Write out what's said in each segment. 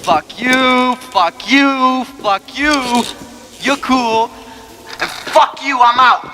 fuck you, fuck you, fuck you. You're cool. And fuck you, I'm out.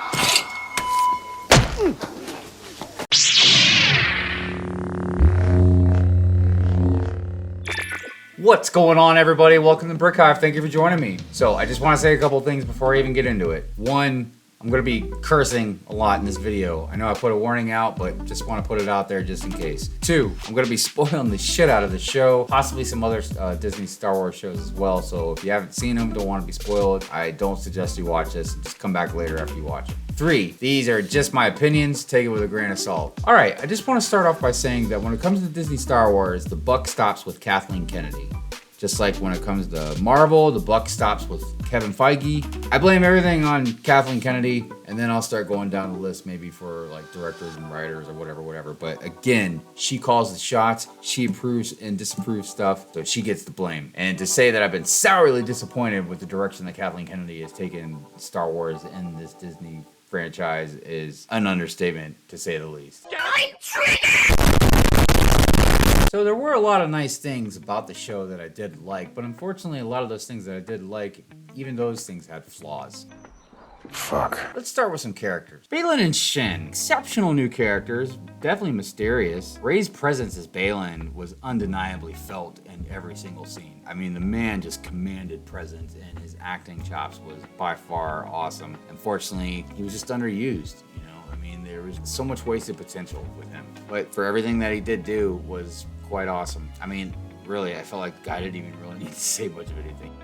What's going on, everybody? Welcome to Brick Hive. Thank you for joining me. So I just want to say a couple things before I even get into it. One, I'm going to be cursing a lot in this video. I know I put a warning out, but just want to put it out there just in case. Two, I'm going to be spoiling the shit out of the show, possibly some other Disney Star Wars shows as well. So if you haven't seen them, don't want to be spoiled, I don't suggest you watch this. Just come back later after you watch it. Three, these are just my opinions. Take it with a grain of salt. All right, I just want to start off by saying that when it comes to Disney Star Wars, the buck stops with Kathleen Kennedy. Just like when it comes to Marvel, the buck stops with Kevin Feige. I blame everything on Kathleen Kennedy, and then I'll start going down the list maybe for like directors and writers or whatever. But again, she calls the shots, she approves and disapproves stuff, so she gets the blame. And to say that I've been sourly disappointed with the direction that Kathleen Kennedy has taken Star Wars and this Disney franchise is an understatement, to say the least. So there were a lot of nice things about the show that I did like, but unfortunately a lot of those things that I did like, even those things had flaws. Fuck. Let's start with some characters. Baylan and Shin, exceptional new characters, definitely mysterious. Rey's presence as Baylan was undeniably felt in every single scene. I mean, the man just commanded presence, and his acting chops was by far awesome. Unfortunately, he was just underused, you know? I mean, there was so much wasted potential with him. But for everything that he did do was quite awesome. I mean, really, I felt like the guy didn't even really need to say much of anything.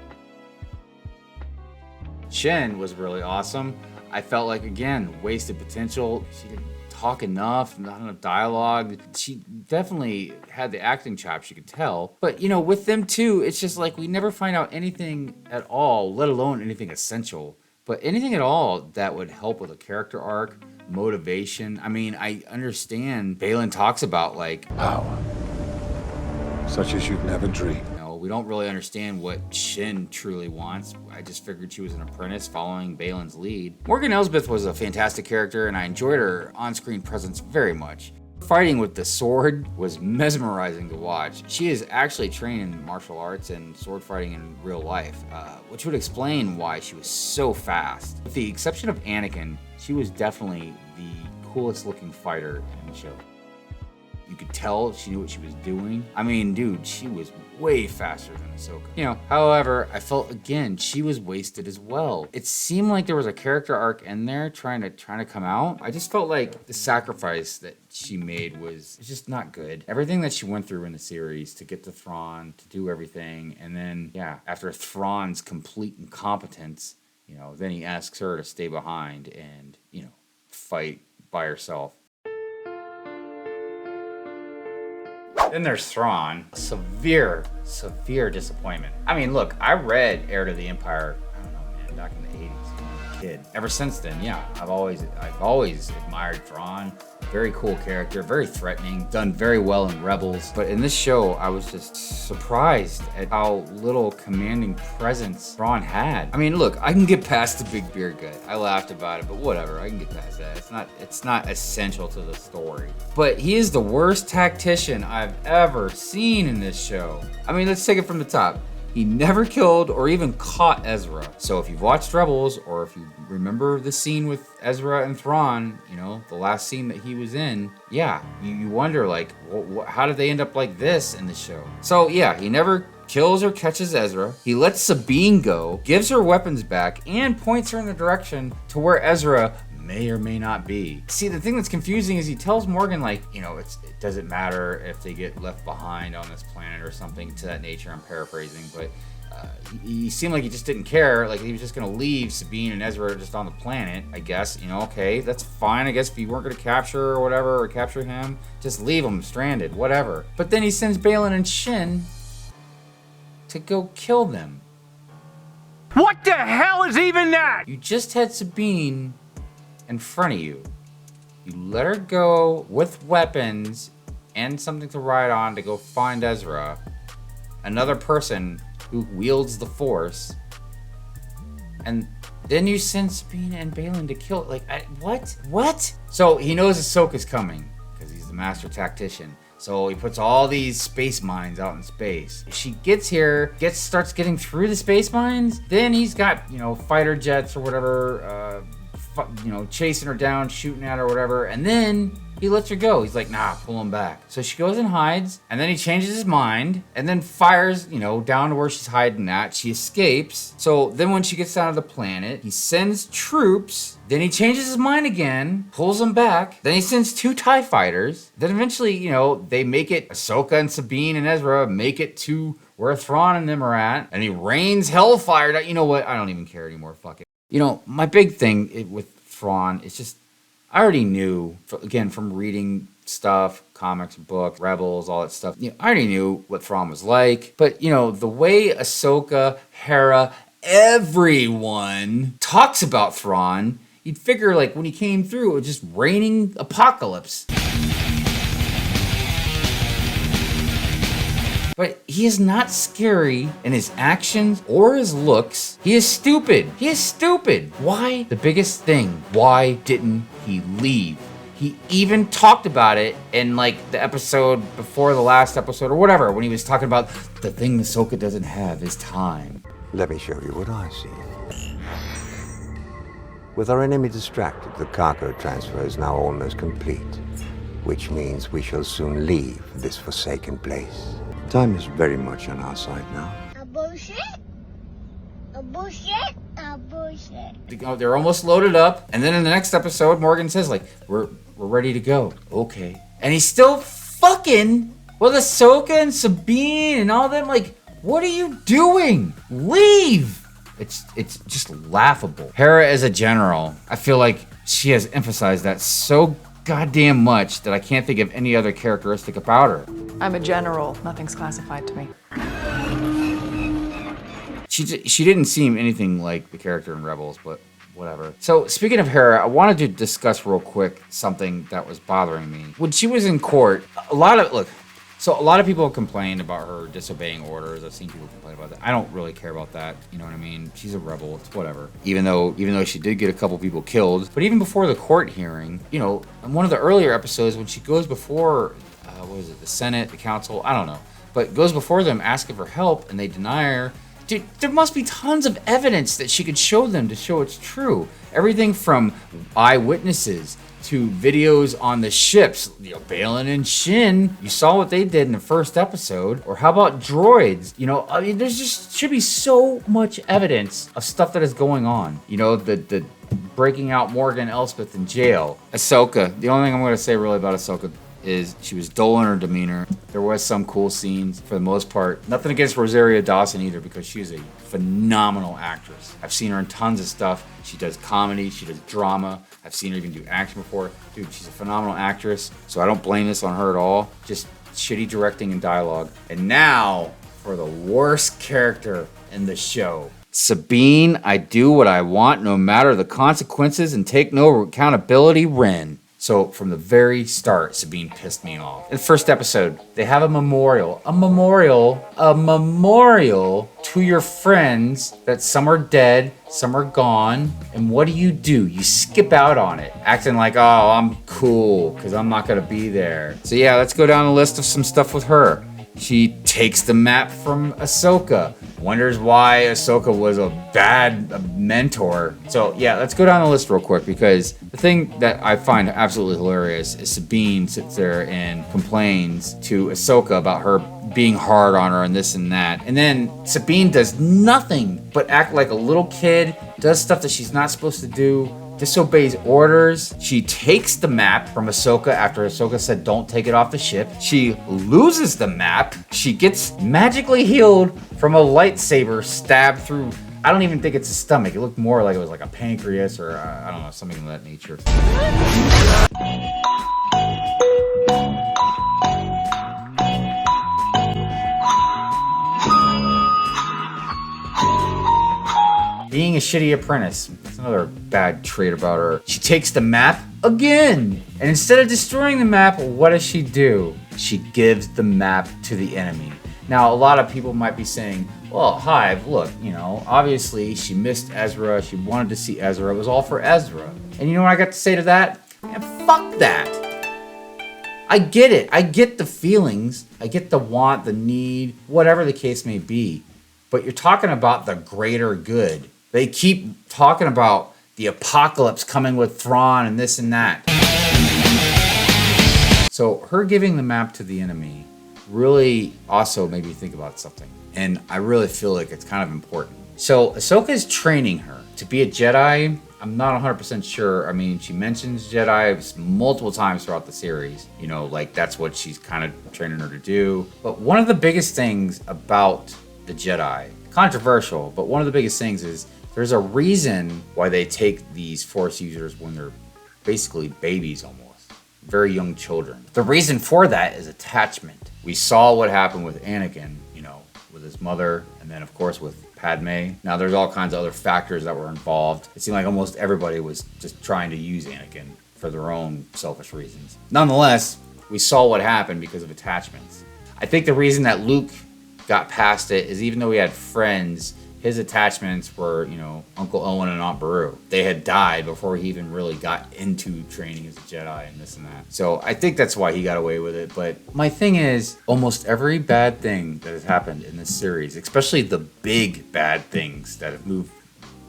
Shin was really awesome. I felt like, again, wasted potential. She didn't talk enough, not enough dialogue. She definitely had the acting chops, you could tell. But, you know, with them too, it's just like we never find out anything at all, let alone anything essential. But anything at all that would help with a character arc, motivation. I mean, I understand Baylan talks about like Power. Such as you'd never dream. you know, we don't really understand what Shin truly wants. I just figured she was an apprentice following Baylan's lead. Morgan Elsbeth was a fantastic character, and I enjoyed her on-screen presence very much. Fighting with the sword was mesmerizing to watch. She is actually trained in martial arts and sword fighting in real life, which would explain why she was so fast. With the exception of Anakin, she was definitely the coolest looking fighter in the show. You could tell she knew what she was doing. I mean, dude, she was way faster than Ahsoka. You know, however, I felt, again, she was wasted as well. It seemed like there was a character arc in there trying to come out. I just felt like the sacrifice that she made was just not good. Everything that she went through in the series to get to Thrawn, to do everything, and then, yeah, after Thrawn's complete incompetence, you know, then he asks her to stay behind and, you know, fight by herself. Then there's Thrawn. Severe disappointment. I mean, look, I read Heir to the Empire, I don't know, man, back in the 80s when I was a kid. Ever since then, yeah, I've always admired Thrawn. Very cool character, very threatening, done very well in Rebels. But in this show, I was just surprised at how little commanding presence Thrawn had. I mean, look, I can get past the big beard guy. I laughed about it, but whatever, I can get past that. It's not essential to the story. But he is the worst tactician I've ever seen in this show. I mean, let's take it from the top. He never killed or even caught Ezra. So if you've watched Rebels, or if you remember the scene with Ezra and Thrawn, you know, the last scene that he was in, yeah, you wonder, like, how did they end up like this in the show? So yeah, he never kills or catches Ezra. He lets Sabine go, gives her weapons back, and points her in the direction to where Ezra may or may not be. See, the thing that's confusing is he tells Morgan, like, you know, it doesn't matter if they get left behind on this planet or something to that nature. I'm paraphrasing, but he seemed like he just didn't care. Like, he was just gonna leave Sabine and Ezra just on the planet, I guess. You know, okay, that's fine. I guess if you weren't gonna capture or whatever, or capture him, just leave him stranded, whatever. But then he sends Baylan and Shin to go kill them. What the hell is even that? You just had Sabine in front of you. You let her go with weapons and something to ride on to go find Ezra, another person who wields the Force, and then you send Sabine and Baylan to kill it. Like, what? So he knows Ahsoka's coming because he's the master tactician. So he puts all these space mines out in space. She gets here, starts getting through the space mines. Then he's got, fighter jets or whatever, chasing her down, shooting at her or whatever. And then he lets her go. He's like, nah, pull him back. So she goes and hides, and then he changes his mind, and then fires, down to where she's hiding at. She escapes. So then when she gets down to the planet, he sends troops. Then he changes his mind again, pulls them back. Then he sends 2 TIE fighters. Then eventually, they make it, Ahsoka and Sabine and Ezra make it to where Thrawn and them are at. And he rains hellfire down. You know what? I don't even care anymore. Fuck it. My big thing with Thrawn is just, I already knew, again, from reading stuff, comics, books, Rebels, all that stuff. I already knew what Thrawn was like. But, the way Ahsoka, Hera, everyone talks about Thrawn, you'd figure, like, when he came through, it was just raining apocalypse. But he is not scary in his actions or his looks. He is stupid. He is stupid. Why? The biggest thing. Why didn't he leave? He even talked about it in the episode before the last episode or whatever, when he was talking about the thing Ahsoka doesn't have is time. Let me show you what I see. With our enemy distracted, the cargo transfer is now almost complete, which means we shall soon leave this forsaken place. Time is very much on our side now. A bullshit? A bullshit? A bullshit. They're almost loaded up, and then in the next episode, Morgan says, we're ready to go. Okay. And he's still fucking with Ahsoka and Sabine and all them. What are you doing? Leave! It's just laughable. Hera as a general, I feel like she has emphasized that so goddamn much that I can't think of any other characteristic about her. I'm a general. Nothing's classified to me. She didn't seem anything like the character in Rebels, but whatever. So speaking of Hera, I wanted to discuss real quick something that was bothering me. When she was in court, a lot of people complained about her disobeying orders. I've seen people complain about that. I don't really care about that. You know what I mean? She's a rebel. It's whatever. Even though she did get a couple people killed. But even before the court hearing, in one of the earlier episodes when she goes before, the Senate, the council, I don't know. But goes before them asking for help and they deny her. Dude, there must be tons of evidence that she could show them to show it's true. Everything from eyewitnesses to videos on the ships, Balin and Shin. You saw what they did in the first episode. Or how about droids? There's just should be so much evidence of stuff that is going on. The breaking out Morgan Elspeth in jail. Ahsoka. The only thing I'm going to say really about Ahsoka is she was dull in her demeanor. There was some cool scenes for the most part. Nothing against Rosario Dawson either, because she's a phenomenal actress. I've seen her in tons of stuff. She does comedy, she does drama. I've seen her even do action before. Dude, she's a phenomenal actress, so I don't blame this on her at all. Just shitty directing and dialogue. And now for the worst character in the show. Sabine, I do what I want no matter the consequences and take no accountability, Ren. So from the very start, Sabine pissed me off. In the first episode, they have a memorial to your friends that some are dead, some are gone. And what do? You skip out on it, acting like, oh, I'm cool because I'm not going to be there. So yeah, let's go down the list of some stuff with her. She takes the map from Ahsoka. Wonders why Ahsoka was a bad mentor. So yeah, let's go down the list real quick, because the thing that I find absolutely hilarious is Sabine sits there and complains to Ahsoka about her being hard on her and this and that. And then Sabine does nothing but act like a little kid, does stuff that she's not supposed to do, disobeys orders. She takes the map from Ahsoka after Ahsoka said don't take it off the ship. She loses the map. She gets magically healed from a lightsaber stabbed through, I don't even think it's a stomach. It looked more like it was like a pancreas or I don't know, something of that nature. Being a shitty apprentice. That's another bad trait about her. She takes the map again. And instead of destroying the map, what does she do? She gives the map to the enemy. Now, a lot of people might be saying, well, Hive, look, obviously she missed Ezra. She wanted to see Ezra. It was all for Ezra. And you know what I got to say to that? Man, fuck that. I get it. I get the feelings. I get the want, the need, whatever the case may be. But you're talking about the greater good. They keep talking about the apocalypse coming with Thrawn and this and that. So her giving the map to the enemy really also made me think about something. And I really feel like it's kind of important. So Ahsoka is training her to be a Jedi. I'm not 100% sure. I mean, she mentions Jedi multiple times throughout the series. You know, like that's what she's kind of training her to do. But one of the biggest things about the Jedi, controversial, but one of the biggest things is there's a reason why they take these Force users when they're basically babies almost, very young children. The reason for that is attachment. We saw what happened with Anakin, you know, with his mother, and then of course with Padme. Now there's all kinds of other factors that were involved. It seemed like almost everybody was just trying to use Anakin for their own selfish reasons. Nonetheless, we saw what happened because of attachments. I think the reason that Luke got past it is even though he had friends, his attachments were, you know, Uncle Owen and Aunt Beru. They had died before he even really got into training as a Jedi and this and that. So I think that's why he got away with it. But my thing is, almost every bad thing that has happened in this series, especially the big bad things that have moved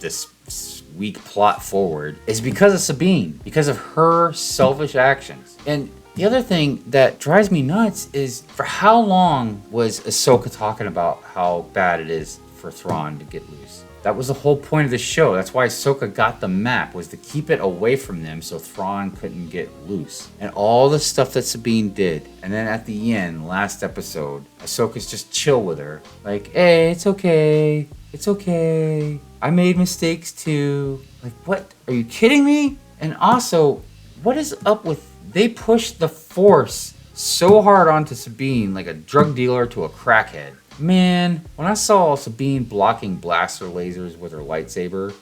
this weak plot forward, is because of Sabine, because of her selfish actions. And the other thing that drives me nuts is, for how long was Ahsoka talking about how bad it is for Thrawn to get loose? That was the whole point of the show. That's why Ahsoka got the map, was to keep it away from them so Thrawn couldn't get loose. And all the stuff that Sabine did. And then at the end, last episode, Ahsoka's just chill with her. Like, hey, it's okay. It's okay. I made mistakes too. Like, what? Are you kidding me? And also, what is up with, they pushed the Force so hard onto Sabine like a drug dealer to a crackhead. Man, when I saw Sabine blocking blaster lasers with her lightsaber,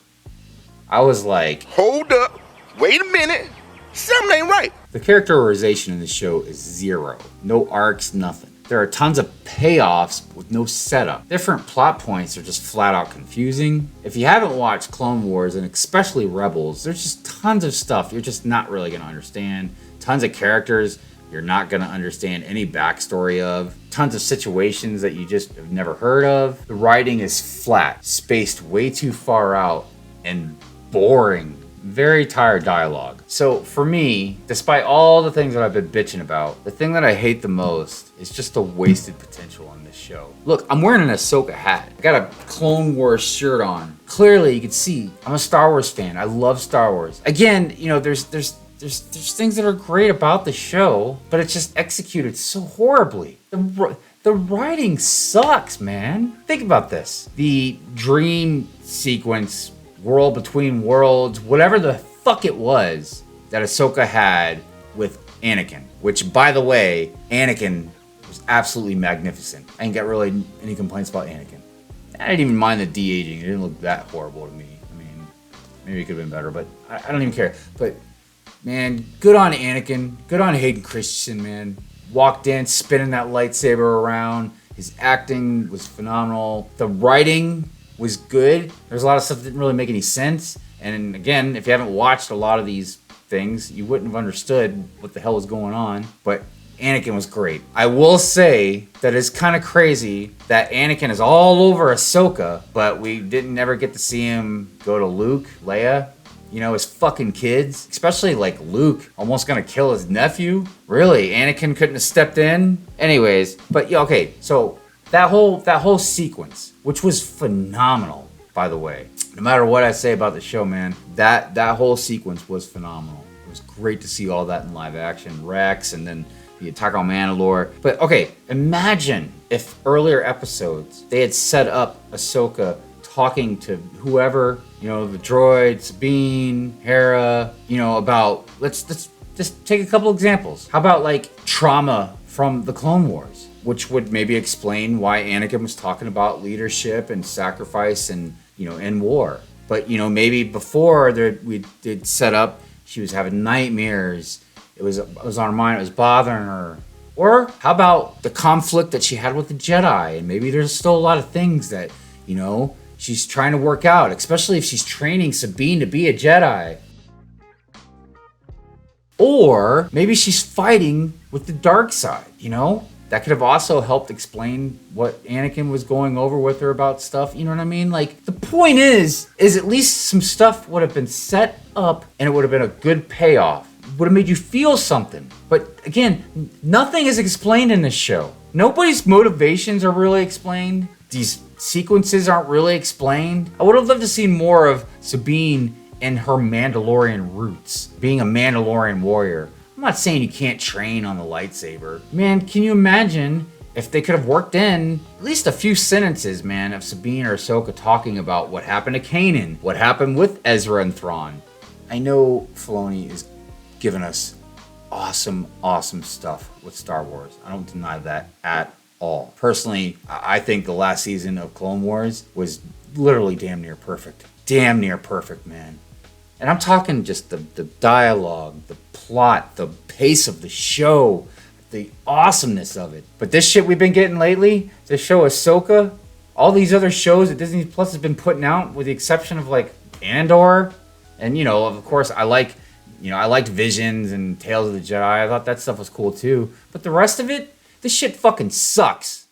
I was like, hold up, wait a minute, something ain't right. The characterization in the show is zero. No arcs, nothing. There are tons of payoffs with no setup. Different plot points are just flat out confusing. If you haven't watched Clone Wars, and especially Rebels, there's just tons of stuff you're just not really going to understand. Tons of characters you're not going to understand any backstory of. Tons of situations that you just have never heard of. The writing is flat, spaced way too far out, and boring. Very tired dialogue. So for me, despite all the things that I've been bitching about, the thing that I hate the most is just the wasted potential on this show. Look, I'm wearing an Ahsoka hat. I got a Clone Wars shirt on. Clearly, you can see I'm a Star Wars fan. I love Star Wars. Again, you know, there's things that are great about the show, but it's just executed so horribly. The writing sucks, man. Think about this. The dream sequence, world between worlds, whatever the fuck it was that Ahsoka had with Anakin, which, by the way, Anakin was absolutely magnificent. I ain't got really any complaints about Anakin. I didn't even mind the de-aging. It didn't look that horrible to me. I mean, maybe it could have been better, but I don't even care. But man, good on Anakin. Good on Hayden Christensen, man. Walked in, spinning that lightsaber around. His acting was phenomenal. The writing was good. There's a lot of stuff that didn't really make any sense. And again, if you haven't watched a lot of these things, you wouldn't have understood what the hell was going on. But Anakin was great. I will say that it's kind of crazy that Anakin is all over Ahsoka, but we didn't ever get to see him go to Luke, Leia, you know, his fucking kids. Especially like Luke almost gonna kill his nephew. Really, Anakin couldn't have stepped in? Anyways, but yeah, okay, so that whole sequence, which was phenomenal, by the way. No matter what I say about the show, man, that whole sequence was phenomenal. It was great to see all that in live action. Rex, and then the attack on Mandalore. But okay, imagine if earlier episodes they had set up Ahsoka talking to whoever, you know, the droid, Sabine, Hera, you know, about, let's just take a couple examples. How about like trauma from the Clone Wars, which would maybe explain why Anakin was talking about leadership and sacrifice and, you know, in war. But, you know, maybe before we did set up, she was having nightmares. It was on her mind. It was bothering her. Or how about the conflict that she had with the Jedi? And maybe there's still a lot of things that, you know, she's trying to work out, especially if she's training Sabine to be a Jedi. Or maybe she's fighting with the dark side, you know? That could have also helped explain what Anakin was going over with her about stuff, you know what I mean? Like, the point is at least some stuff would have been set up and it would have been a good payoff. It would have made you feel something. But again, nothing is explained in this show. Nobody's motivations are really explained. These sequences aren't really explained. I would have loved to see more of Sabine and her Mandalorian roots, being a Mandalorian warrior. I'm not saying you can't train on the lightsaber. Man, can you imagine if they could have worked in at least a few sentences, man, of Sabine or Ahsoka talking about what happened to Kanan, what happened with Ezra and Thrawn. I know Filoni is giving us awesome stuff with Star Wars. I don't deny that at all. Personally, I think the last season of Clone Wars was literally damn near perfect. Damn near perfect, man. And I'm talking just the dialogue, the plot, the pace of the show, the awesomeness of it. But this shit we've been getting lately, this show Ahsoka, all these other shows that Disney Plus has been putting out, with the exception of like Andor, and you know, of course, I liked Visions and Tales of the Jedi. I thought that stuff was cool too. But the rest of it, this shit fucking sucks.